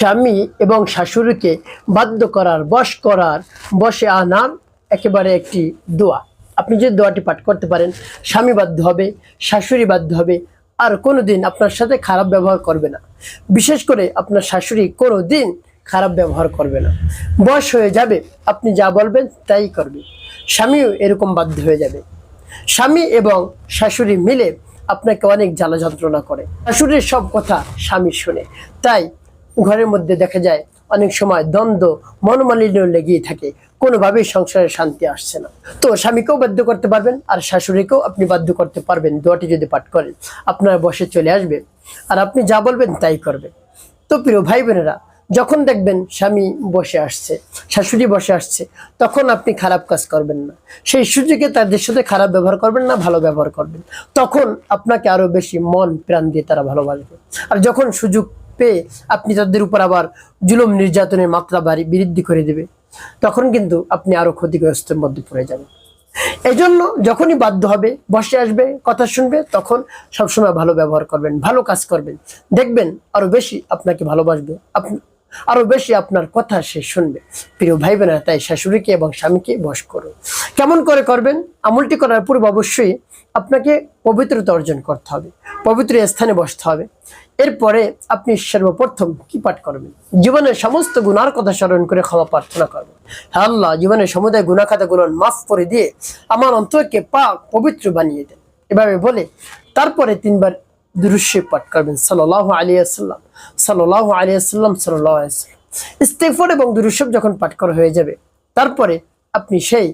স্বামী এবং শাশুড়িকে বাধ্য করার, বশে আনার একেবারে একটি দোয়া। আপনি যদি দোয়াটি পাঠ করতে পারেন, স্বামী বাধ্য হবে, শাশুড়ি বাধ্য হবে, আর কোনোদিন আপনার সাথে খারাপ ব্যবহার করবে না। বিশেষ করে আপনার শাশুড়ি কোনোদিন খারাপ ব্যবহার করবে না। বয়স হয়ে যাবে, আপনি যা বলবেন তাই করবে। স্বামীও এরকম বাধ্য হয়ে যাবে। স্বামী এবং শাশুড়ি মিলে আপনাকে অনেক জ্বালা যন্ত্রণা করে। শাশুড়ির সব কথা স্বামী শুনে, তাই ঘরের মধ্যে দেখা যায় অনেক সময় দ্বন্দ্ব, মনোমালিন্য লেগেই থাকে, কোনোভাবেই সংসারে শান্তি আসছে না। তো স্বামীকেও বাধ্য করতে পারবেন, আর শাশুড়িকেও আপনি বাধ্য করতে পারবেন। দোয়াটি যদি পাঠ করেন, আপনার বসে চলে আসবে, আর আপনি যা বলবেন তাই করবে। তো প্রিয় ভাই বোনেরা, যখন দেখবেন স্বামী বসে আসছে, শাশুড়ি বসে আসছে, তখন আপনি খারাপ কাজ করবেন না। সেই সুযোগে তাদের সাথে খারাপ ব্যবহার করবেন না, ভালো ব্যবহার করবেন। তখন আপনাকে আরো বেশি মন প্রাণ দিয়ে তারা ভালোবাসবে। আর যখন সুযোগ পেয়ে আপনি তাদের উপর আবার জুলুম নির্যাতনের মাত্রা বৃদ্ধি করে দেবে, তখন কিন্তু আপনি আরো ক্ষতিগ্রস্তের মধ্যে পড়ে যাবেন। এই জন্য যখনই বাধ্য হবে, বসে আসবে, কথা শুনবে, তখন সবসময় ভালো ব্যবহার করবেন, ভালো কাজ করবেন। দেখবেন আরো বেশি আপনাকে ভালোবাসবে, আরো বেশি আপনার কথা সে শুনবে। প্রিয় ভাই বোনেরা, তাই শাশুড়িকে এবং স্বামীকে বশ করুন। কেমন করে করবেন? আমলটি করার পূর্বে অবশ্যই আপনাকে পবিত্রতা অর্জন করতে হবে, পবিত্র স্থানে বসতে হবে। এরপরে আপনি সর্বপ্রথম কি পাঠ করবেন? জীবনের সমস্ত গুনার কথা স্মরণ করে ক্ষমা প্রার্থনা করবেন। হ্যাঁ আল্লাহ, জীবনের সমুদায় গুনাহ খাতাগুলো মাফ করে দিয়ে আমার অন্তরকে পাক পবিত্র বানিয়ে দেন, এভাবে বলে তারপরে 3 বার দুরূদ শরীফ পাঠ করবেন। সাল্লাল্লাহু আলাইহি ওয়াসাল্লাম, সাল্লাল্লাহু আলাইহি ওয়াসাল্লাম, সাল্লাল্লাহু আলাইহি ওয়াসাল্লাম। ইস্তিগফার এবং দুরূদ শরীফ যখন পাঠ করা হয়ে যাবে, তারপরে আপনি সেই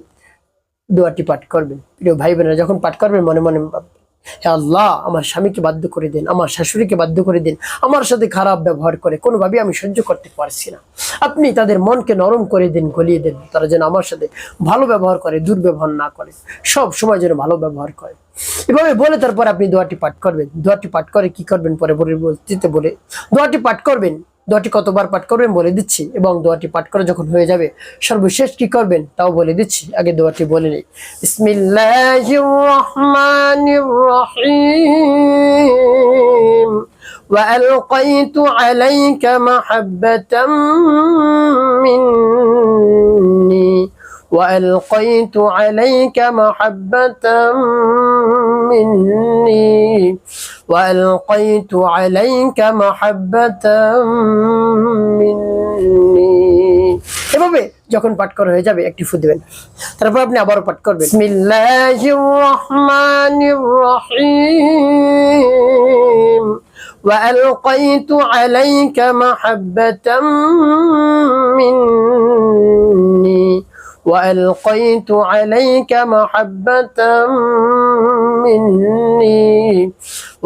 দোয়াটি পাঠ করবেন। প্রিয় ভাই বোনেরা, যখন পাঠ করবেন মনে মনে ভাববেন, হে আল্লাহ, আমার স্বামীকে বাধ্য করে দিন, আমার শাশুড়িকে বাধ্য করে দিন, আমার সাথে খারাপ ব্যবহার করে কোনোভাবেই আমি সহ্য করতে পারছি না। আপনি তাদের মনকে নরম করে দিন, গলিয়ে দেন, তারা যেন আমার সাথে ভালো ব্যবহার করে, দুর্ব্যবহার না করে, সব সময় যেন ভালো ব্যবহার করে। এভাবে বলে তারপর আপনি দোয়াটি পাঠ করবেন। দোয়াটি পাঠ করে কি করবেন পরে বলে দোয়াটি পাঠ করবেন। দোয়াটি কতবার পাঠ করবেন বলে দিচ্ছি, এবং দোয়াটি পাঠ করে যখন হয়ে যাবে সর্বশেষ কি করবেন তাও বলে দিচ্ছি। আগে দোয়াটি বলে নেই। বিসমিল্লাহির রহমানির রহিম। وألقيت عليك محبة مني وألقيت عليك محبة مني وألقيت عليك محبة مني। এভাবে যখন পাঠ করা হয়ে যাবে একটি ফু দিবেন, তারপর আপনি আবারও পাঠ করবেন। বিসমিল্লাহির রহমানির রহিম। وألقيت عليك محبة مني وألقيت عليك محبة مني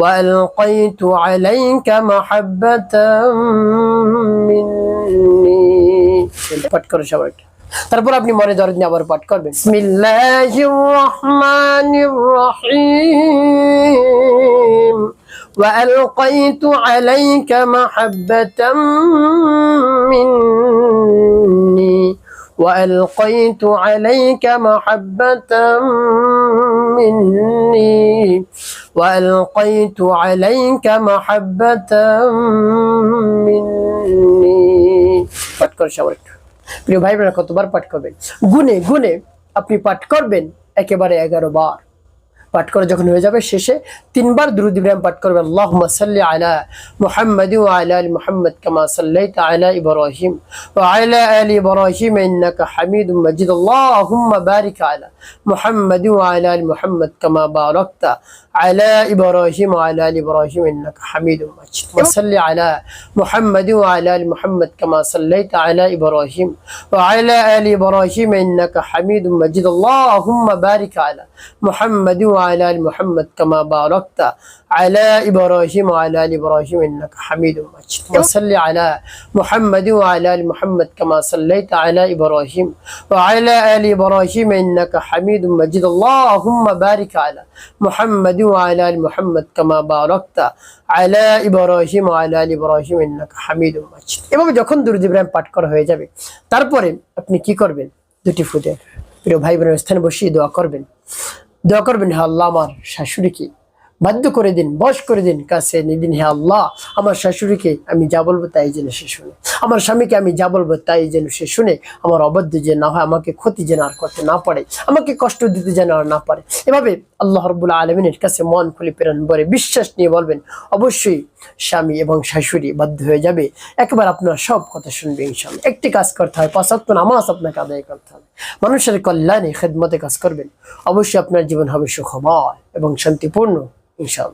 وألقيت عليك محبة مني। পাঠ করে সবাই, তারপর আপনি মনে ধরেন আবার পাঠ করবেন। বিসমিল্লাহির রহমানির রহিম। وألقيت عليك محبة مني وألقيت عليك محبة مني وألقيت عليك محبة مني। পাঠ করে সবাই। প্রিয় ভাই বোনেরা, কতবার পাঠ করবেন? গুনে গুনে আপনি পাঠ করবেন একেবারে 11 বার। পাঠ করে যখন হয়ে যাবে শেষে 3 বার দুরূদ ইব্রাহিম পাঠ করবেন। আল্লাহুম্মা সাল্লি আলা মুহাম্মাদ ওয়া আলা আলি মুহাম্মাদ কামা সাল্লাইতা আলা ইব্রাহিম ওয়া আলা আলি ইব্রাহিম ইন্নাকা হামিদুম মাজিদ। আল্লাহুম্মা বারিক আলা মুহাম্মাদ ওয়া আলা আলি মুহাম্মাদ কামা বারাকতা আলা ইব্রাহিম ওয়া আলা আলি ইব্রাহিম ইন্নাকা হামিদুম মাজিদ। ওয়া সাল্লি আলা মুহাম্মাদ ওয়া আলা আলি মুহাম্মাদ কামা সাল্লাইতা আলা ইব্রাহিম ওয়া আলা আলি ইব্রাহিম ইন্নাকা হামিদুম মাজিদ। আল্লাহুম্মা বারিক আলা মুহাম্মাদ وعلى آل محمد كما باركت على إبراهيم وعلى آل إبراهيم إنك حميد مجيد وصل على محمد وعلى آل محمد كما صليت على إبراهيم وعلى آل إبراهيم إنك حميد مجيد اللهم بارك على محمد وعلى آل محمد كما باركت على إبراهيم وعلى آل إبراهيم إنك حميد مجيد। এভাবে যখন দুরূদ ইব্রাহিম পাঠ করা হয়ে যাবে, তারপরে আপনি কি করবেন? দুটি ফুটে প্রিয় ভাই বোনের স্থানে বসিয়ে দোয়া করবেন। হে আল্লাহ, আমার শাশুড়িকে বাধ্য করে দিন, বশ করে দিন, কাছে নিয়ে দিন। হে আল্লাহ, আমার শাশুড়িকে আমি যা বলবো তাই যেন সে শুনে, আমার স্বামীকে আমি যা বলবো তাই যেন সে শুনে, আমার অবাধ্য যে না হয়, আমাকে ক্ষতি যেন আর করতে না পারে, আমাকে কষ্ট দিতে যেন আর না পারে। এভাবে আল্লাহ রাব্বুল আলামিনের কাছে মন খুলে প্রেরণ করে বিশ্বাস নিয়ে বলবেন, অবশ্যই স্বামী এবং শাশুড়ি বাধ্য হয়ে যাবে, একবার আপনার সব কথা শুনবে ইনশাআল্লাহ। একটি কাজ করতে হয়, 5 ওয়াক্ত নামাজ আপনাকে আদায় করতে হবে, মানুষের কল্যাণে খেদমতে কাজ করবেন, অবশ্যই আপনার জীবন হবে সুখময় এবং শান্তিপূর্ণ ইনশাআল্লাহ।